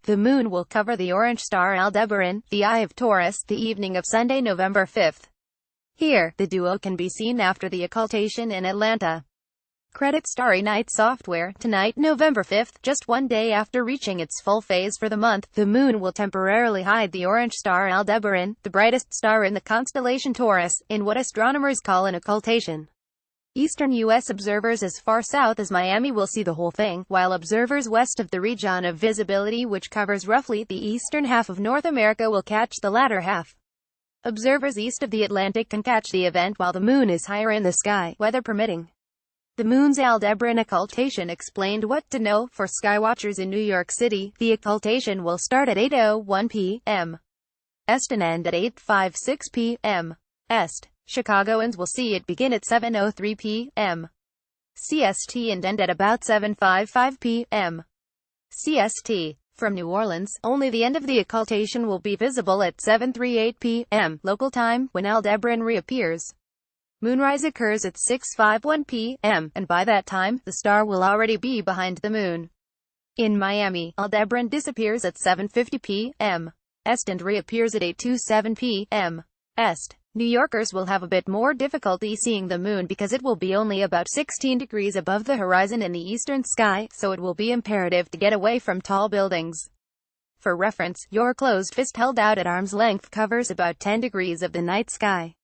the moon will cover the orange star Aldebaran, the eye of Taurus, the evening of Sunday, November 5th. Here, the duo can be seen after the occultation in Atlanta. Credit Starry Night Software. Tonight, November 5th, just one day after reaching its full phase for the month, the moon will temporarily hide the orange star Aldebaran, the brightest star in the constellation Taurus, in what astronomers call an occultation. Eastern U.S. observers as far south as Miami will see the whole thing, while observers west of the region of visibility, which covers roughly the eastern half of North America, will catch the latter half. Observers east of the Atlantic can catch the event while the moon is higher in the sky, weather permitting. The moon's Aldebaran occultation explained what to know for skywatchers in New York City. The occultation will start at 8:01 p.m. Est and end at 8:56 p.m. Est. Chicagoans will see it begin at 7:03 p.m. CST and end at about 7:55 p.m. CST. From New Orleans, only the end of the occultation will be visible at 7:38 p.m. local time, when Aldebaran reappears. Moonrise occurs at 6:51 p.m., and by that time, the star will already be behind the moon. In Miami, Aldebaran disappears at 7:50 p.m. Est and reappears at 8:27 p.m. Est. New Yorkers will have a bit more difficulty seeing the moon because it will be only about 16 degrees above the horizon in the eastern sky, so it will be imperative to get away from tall buildings. For reference, your closed fist held out at arm's length covers about 10 degrees of the night sky.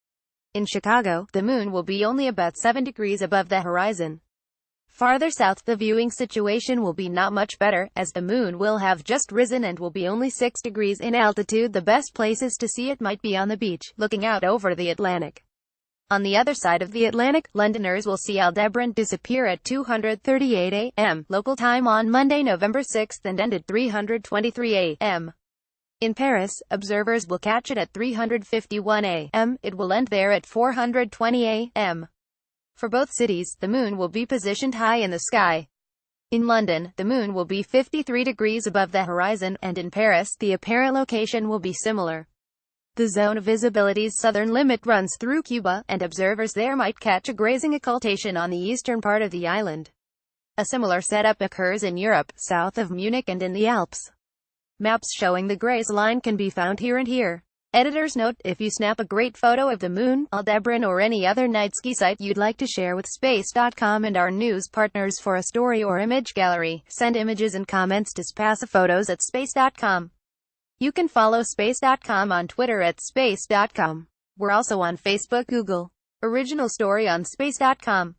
In Chicago, the moon will be only about 7 degrees above the horizon. Farther south, the viewing situation will be not much better, as the moon will have just risen and will be only 6 degrees in altitude. The best places to see it might be on the beach, looking out over the Atlantic. On the other side of the Atlantic, Londoners will see Aldebaran disappear at 2:38 a.m. local time on Monday, November 6th, and end at 3:23 a.m. In Paris, observers will catch it at 3:51 a.m. It will end there at 4:20 a.m. For both cities, the moon will be positioned high in the sky. In London, the moon will be 53 degrees above the horizon, and in Paris, the apparent location will be similar. The zone of visibility's southern limit runs through Cuba, and observers there might catch a grazing occultation on the eastern part of the island. A similar setup occurs in Europe, south of Munich and in the Alps. Maps showing the graze line can be found here and here. Editor's note: if you snap a great photo of the moon, Aldebaran, or any other night ski site you'd like to share with Space.com and our news partners for a story or image gallery, send images and comments to spaciphotos at Space.com. You can follow Space.com on Twitter at Space.com. We're also on Facebook, Google. Original story on Space.com.